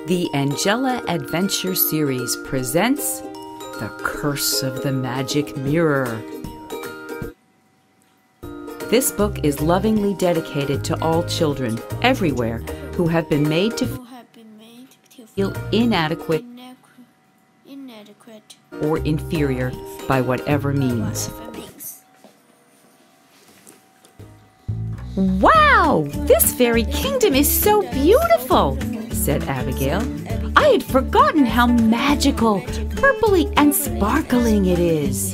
The Angela Adventure Series presents The Curse of the Magic Mirror. This book is lovingly dedicated to all children everywhere who have been made to feel inadequate or inferior by whatever means. "Wow! This fairy kingdom is so beautiful," said Abigail. "I had forgotten how magical, purpley, and sparkling it is."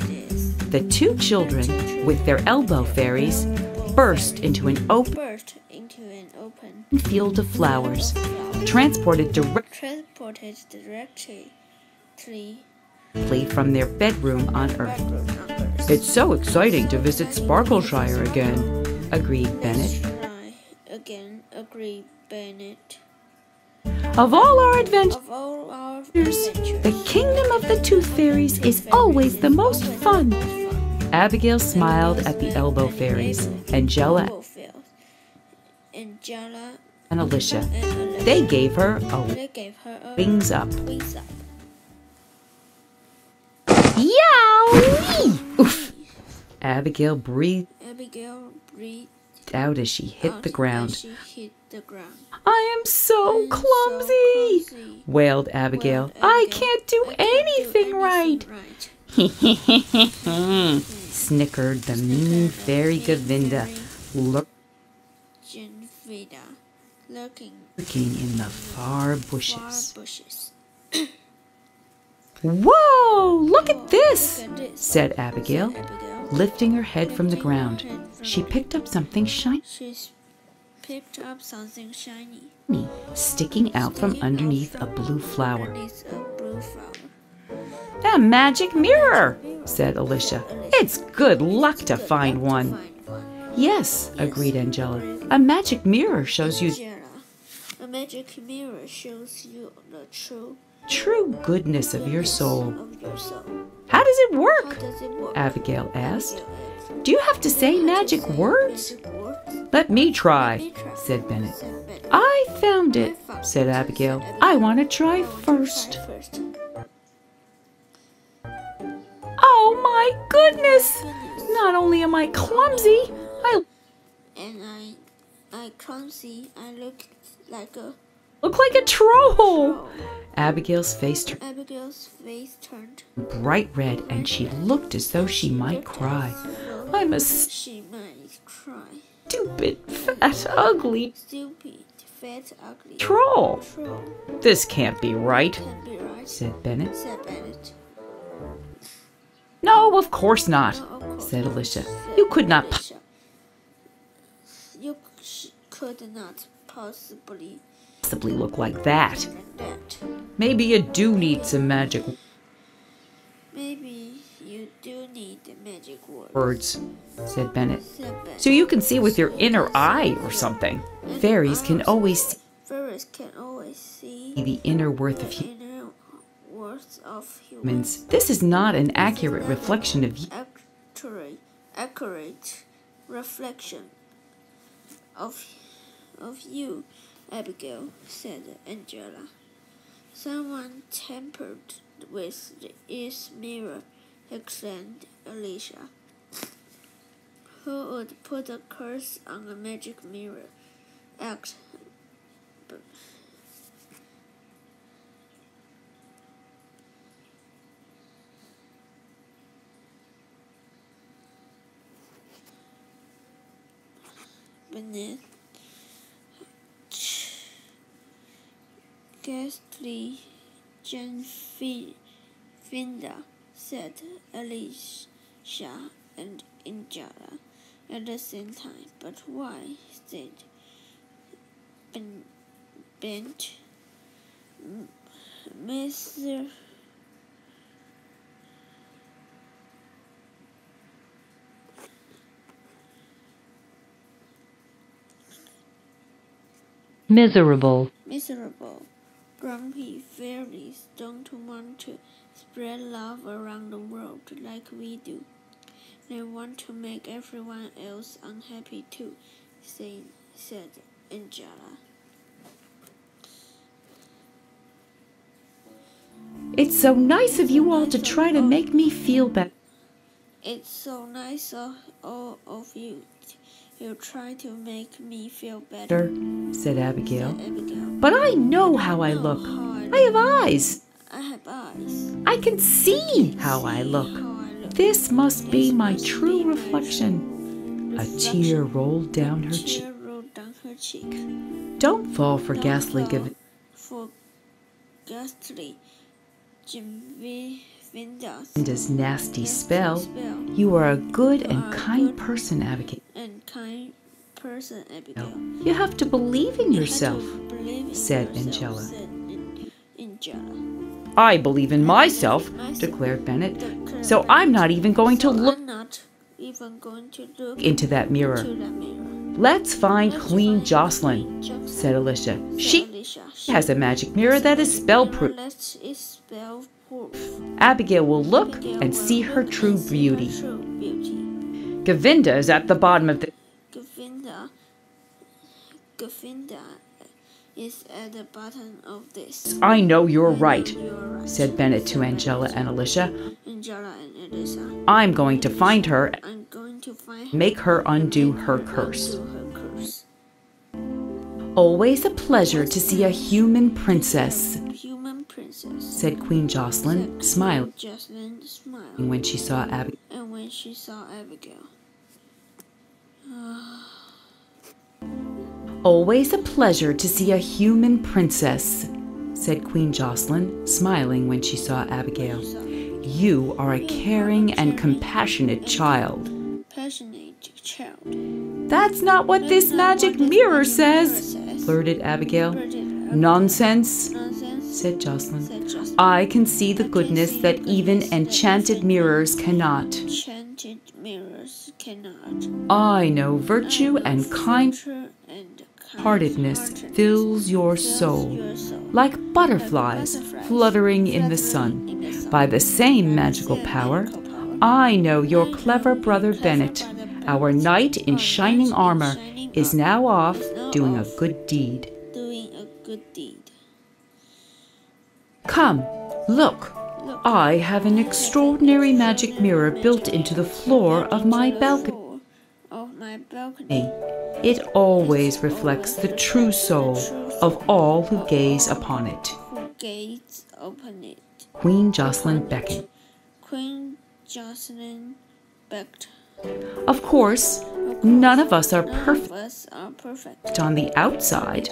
The two children, with their elbow fairies, burst into an open field of flowers, transported directly from their bedroom on Earth. "It's so exciting to visit Sparkleshire again," agreed Bennett. "Of all our adventures, the kingdom of the Tooth Fairies is always the most fun." Abigail smiled at the elbow fairies, Angela and Alicia. They gave her a wings up. Yowie! Oof! Abigail breathed out as she hit the ground. "I am so clumsy," wailed Abigail. "I can't do anything right." Snickered the mean fairy Govinda, lurking in the far bushes. "Whoa! Look at this!" said Abigail, lifting her head from the ground. She picked up something shiny, sticking out from underneath a blue flower. "A magic mirror," said Alicia. "It's good luck to find one." "Yes," agreed Angela. "A magic mirror shows you a magic mirror shows you the true goodness of your soul." How does it work?" Abigail asked. "Do you have to say magic words?" "Let me try," said Bennett. "I found it," said Abigail. "I want to try first." "Oh my goodness! Not only am I clumsy, I look like a troll." Abigail's face turned bright red, and she looked as though she might cry. "I'm a stupid, fat, ugly troll. This can't be right," said Bennett. "No, of course not," said Alicia. "You could not possibly look like that. Maybe you do need some magic words," said Bennett. "So you can see with your inner eye or something. Fairies can always see the inner worth of humans. This is not an accurate reflection of you." Accurate reflection of you, Abigail," said Angela. "Someone tampered with this mirror," exclaimed Alicia. "Who would put a curse on a magic mirror?" asked Bennett. "Ghastly Finda," said Alicia and Angela at the same time. "But why?" said Bent. "Mr. Miserable. Grumpy fairies don't want to spread love around the world like we do. They want to make everyone else unhappy too," said Angela. It's so nice of you all to try to make me feel better. It's so nice of all of you. You try to make me feel better, said Abigail. said Abigail. But I know how I look. I have eyes. I have eyes. I can see how I look. This must be my true reflection. A tear rolled down her cheek. Don't fall for ghastly Gavinda's nasty spell. You are a good and kind person, Abigail. You have to believe in yourself, said Angela. I believe in myself, declared Bennett, so I'm not even going to look into that mirror. Let's find Queen Jocelyn, said Alicia. She has a magic mirror that is spell-proof. Abigail will look and see her true beauty. Gavinda is at the bottom of the... Gavinda is at the bottom of this. I know you're right, said Bennett to Angela and Alicia. I'm going to find her and make her undo her curse. Always a pleasure to see a human princess, said Queen Jocelyn, smiling when she saw Abigail. Always a pleasure to see a human princess, said Queen Jocelyn, smiling when she saw Abigail. You are a caring and compassionate child. That's not what this magic mirror says, blurted Abigail. Nonsense, said Jocelyn. I can see the goodness that even enchanted mirrors cannot. I know virtue and kind-heartedness fills your soul, like butterflies fluttering in the sun. By the same magical power, I know your clever brother Bennett, our knight in shining armor, is now off doing a good deed. Come, look. I have an extraordinary magic mirror built into the floor of my balcony. It always reflects the true soul of all who gaze upon it. Queen Jocelyn beckoned. Of course, none of us are perfect. On the outside,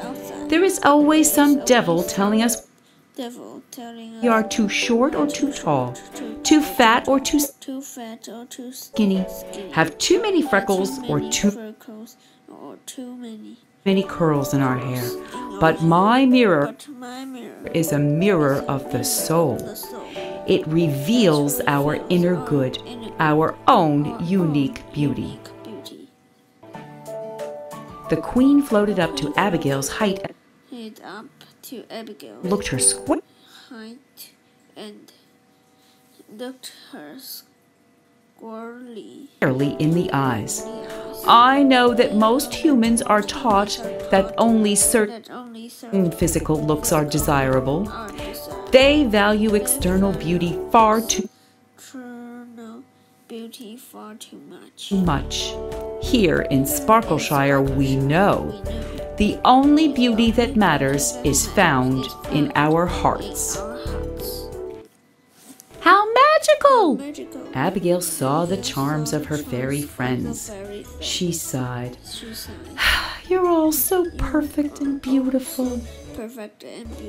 there is always some devil telling us we are too short or too tall, too fat or too skinny, have too many freckles or too many curls in our hair. But my mirror is a mirror of the soul. It reveals our inner good, our own unique beauty. The queen floated up to Abigail's height and looked her squarely in the eyes. I know that most humans are taught that only certain physical looks are desirable. They value external beauty far too much. Here in Sparkleshire, we know the only beauty that matters is found in our hearts. How magical! Abigail saw the charms of her fairy friends. She sighed. You're all so perfect and beautiful.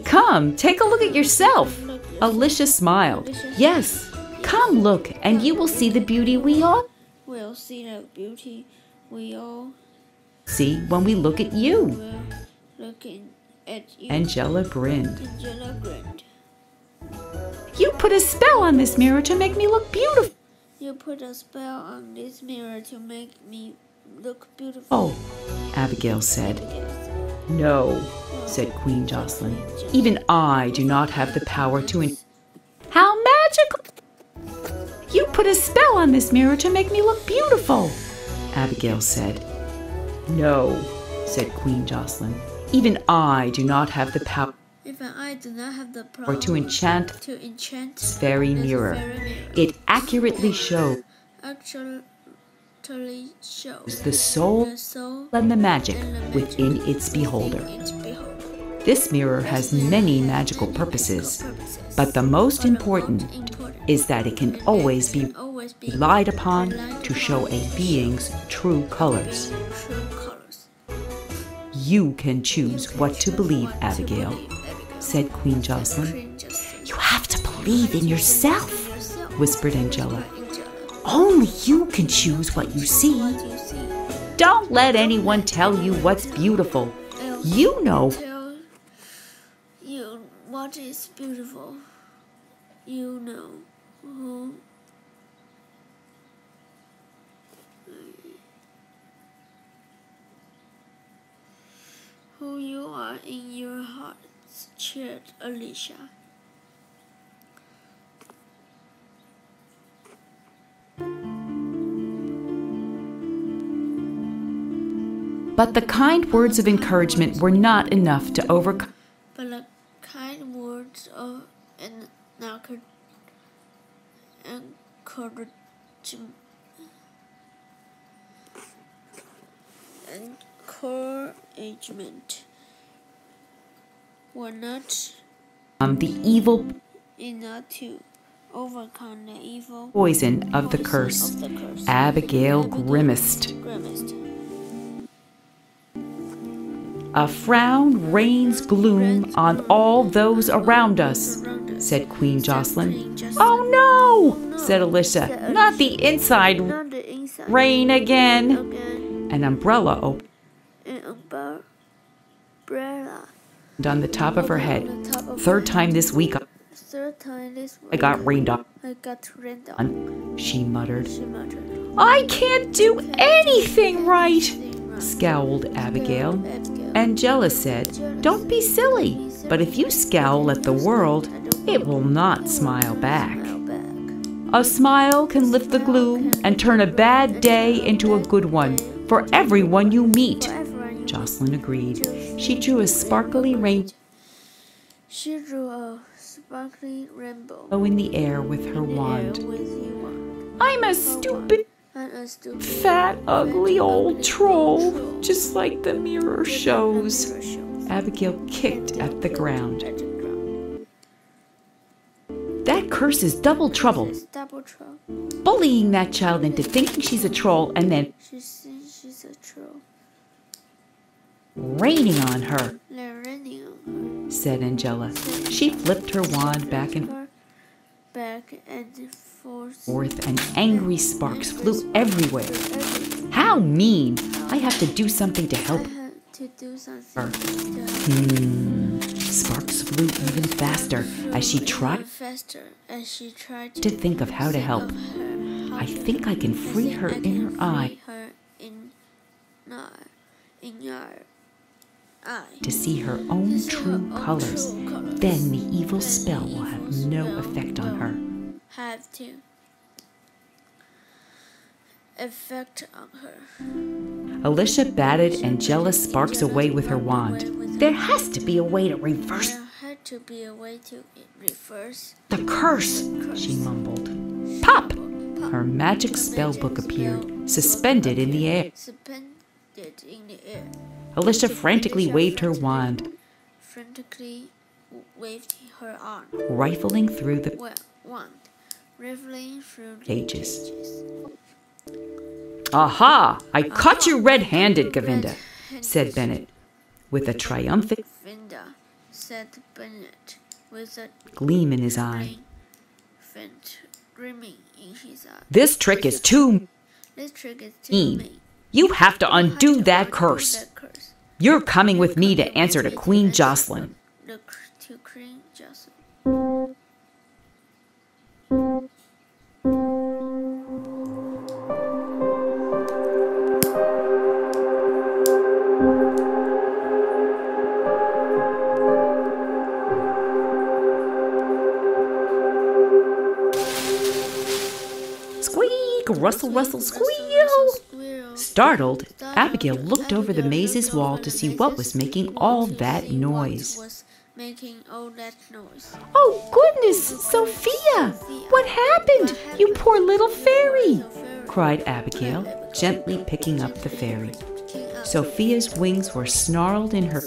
Come, take a look at yourself. Alicia smiled. Yes, come look, and you will see the beauty we all see when we look at you. Angela grinned. You put a spell on this mirror to make me look beautiful. You put a spell on this mirror to make me look beautiful. Oh, Abigail said. No, said Queen Jocelyn. Even I do not have the power to... How magical! You put a spell on this mirror to make me look beautiful, Abigail said. No, said Queen Jocelyn. Even I do not have the power If an eye do not have the or power to enchant to enchant this very this mirror. very mirror, It accurately shows actually shows the soul the soul and the magic and the magic within its beholder. within its beholder. This mirror has many magical purposes, but the most important is that it can always be relied upon to show a being's true colors. You can choose what to believe, Abigail, said Queen Jocelyn. You have to believe in yourself, whispered Angela. Only you can choose what you see. Don't let anyone tell you what's beautiful. You know. Tell you what is beautiful. You know who you are in your heart, cheered Alicia. But the kind words of encouragement were not enough to overcome. But the kind words of encouragement were not The evil enough to overcome the evil poison of the curse. Abigail grimaced. A frown rains gloom on all those around us, said Queen Jocelyn. Oh no, said Alicia. Not the inside rain again. An umbrella opened on the top of her head. Third time this week I got rained on, she muttered. I can't do anything right, scowled Abigail. Angela said, don't be silly, but if you scowl at the world, it will not smile back. A smile can lift the gloom and turn a bad day into a good one for everyone you meet, Jocelyn agreed. She drew a sparkly rainbow in the air with her wand. I'm a stupid, fat, ugly old troll, just like the mirror shows. Abigail kicked at the ground. That curse is double trouble. Bullying that child into thinking she's a troll and then raining on her, said Angela. She flipped her wand back and forth, and angry sparks flew everywhere. How mean! I have to do something to help her. Sparks flew even faster as she tried to think of how to help. I think I can free her inner eye to see her own true colors. Then the evil spell will have no effect on her. Alicia batted Angela's sparks away with her wand. There has to be a way to reverse the curse, she mumbled. Pop! Her magic spell book appeared, suspended in the air. Alicia frantically waved her wand, rifling through the pages. Aha! I caught you red-handed, Govinda, said Bennett, with a triumphant gleam in his eye. This trick is too mean. You have to undo that curse. You're coming with me to answer to Queen Jocelyn. Squeak, rustle, rustle, squeal. Startled, Abigail looked over the maze's wall to see what was making all that noise. making all that noise. Oh, goodness, Sophia! What happened, you poor little fairy? Cried Abigail, gently picking up the fairy. Sophia's wings were snarled in her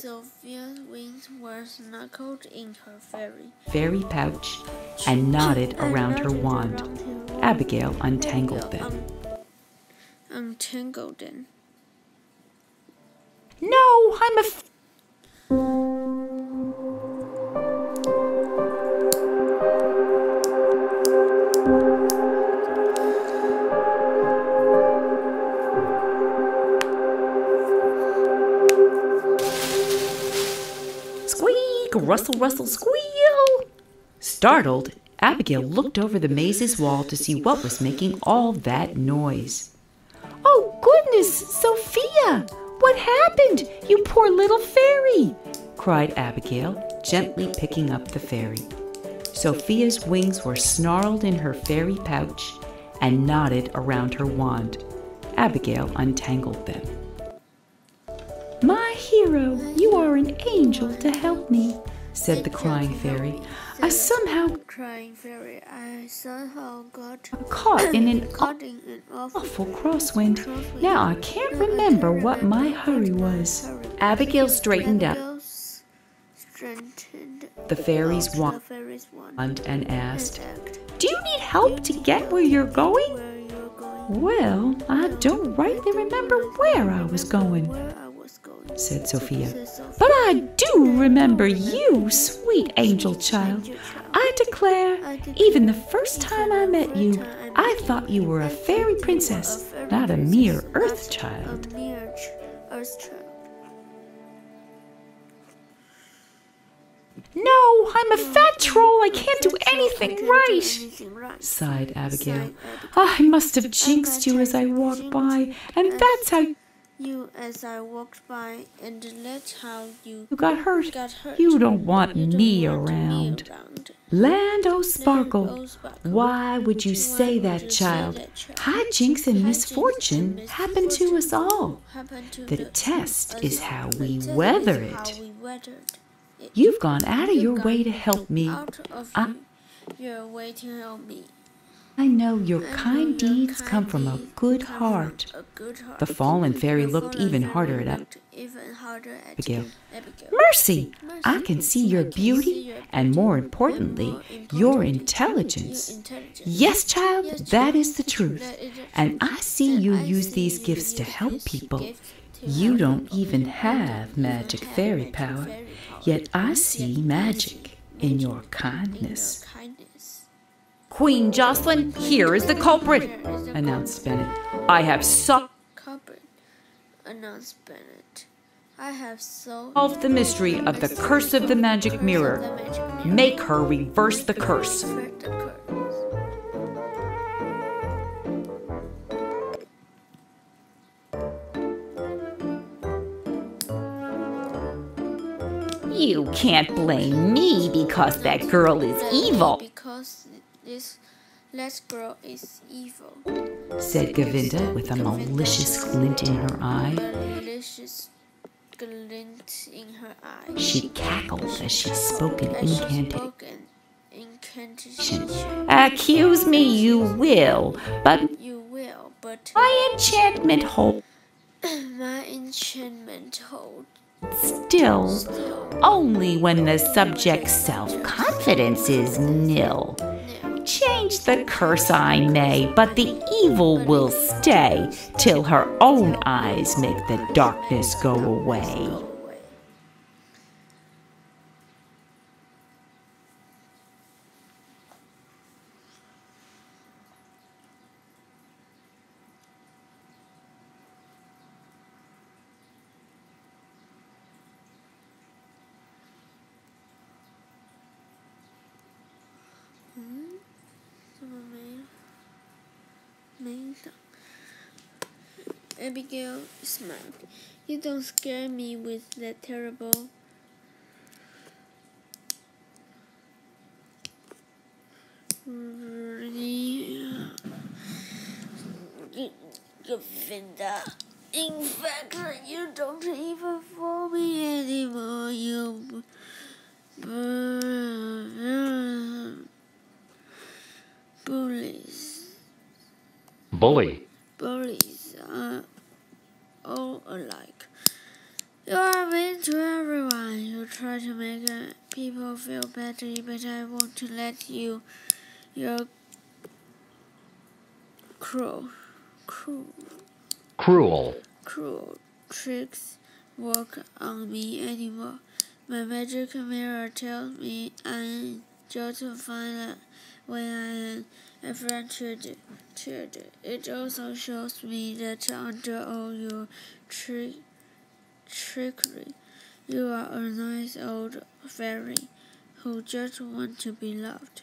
fairy pouch and knotted around her wand. Abigail untangled them. No, I'm a Squeak, rustle, rustle, squeal. Startled, Abigail looked over the maze's wall to see what was making all that noise. Oh, goodness, Sophia! What happened, you poor little fairy? Cried Abigail, gently picking up the fairy. Sophia's wings were snarled in her fairy pouch and knotted around her wand. Abigail untangled them. My hero, you are an angel to help me, said the crying fairy. I somehow got caught in an awful crosswind. Now I can't remember what my hurry was. Abigail straightened up the fairy's wand and asked, Do you need help to get where you're going? Well, I don't rightly remember where I was going, said Sophia. But I do remember you, sweet angel child. I declare, even the first time I met you, I thought you were a fairy princess, not a mere earth child. No, I'm a fat troll. I can't do anything right, sighed Abigail. I must have jinxed you as I walked by, and that's how you walked by, and that's how you got hurt. You don't want me around. Land o' sparkle, why would you say that, child? Hijinks and misfortune happen to us all. The test is how we weather it. You've gone out of your way to help me. I know your kind deeds come from a good heart. The fallen fairy looked even harder at Abigail. Mercy! I can see your beauty and, more importantly, your intelligence. Yes, child, that is the truth. And I see you use these gifts to help people. You don't even have magic fairy power, yet I see magic in your kindness. Queen Jocelyn, here is the culprit, announced Bennett. I have solved the mystery of the curse of the magic mirror. Make her reverse the curse. You can't blame me because that girl is evil. Because this girl is evil, said Govinda with a malicious glint in her eye. She cackled as she spoke an incantation. Accuse me you will, but my enchantment holds. Still, only when the subject's self-confidence is nil. Change the curse I may, but the evil will stay till her own eyes make the darkness go away. Abigail smiled. You don't scare me with that terrible Govinda. In fact, you don't even fool me anymore. Bully. Bullies are all alike. You are mean to everyone. You try to make people feel better, but I won't let you. You're cruel tricks work on me anymore. My magic mirror tells me I'm just fine when I am adventured. It also shows me that under all your trickery, you are a nice old fairy who just wants to be loved.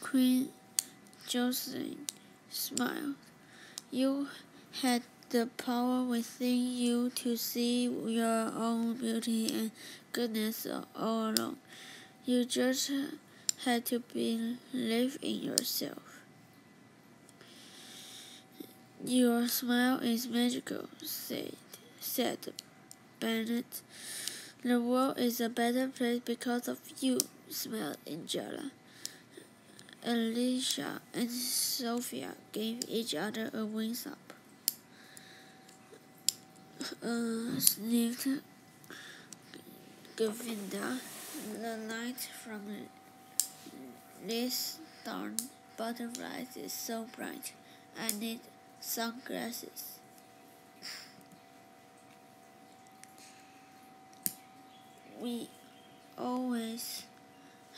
Queen Jocelyn smiled. You had the power within you to see your own beauty and goodness all along. You just had to believe in yourself. Your smile is magical, said Bennett. The world is a better place because of you, smiled Angela. Alicia and Sophia gave each other a wings up. Sniffed Govinda. The light from this darn butterflies is so bright. I need sunglasses. We always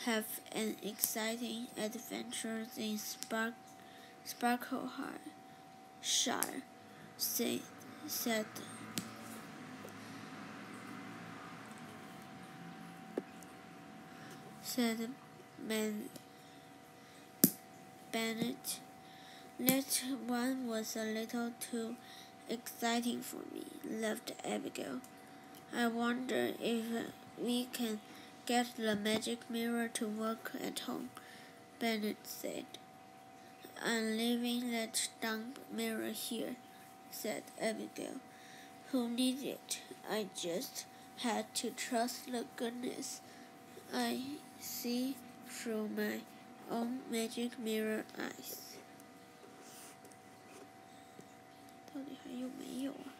have an exciting adventure in Sparkleshire, said Bennett. That one was a little too exciting for me, laughed Abigail. I wonder if we can get the magic mirror to work at home, Bennett said. I'm leaving that dumb mirror here, said Abigail. Who needs it? I just had to trust the goodness I see through my own magic mirror eyes. 到底还有没有啊？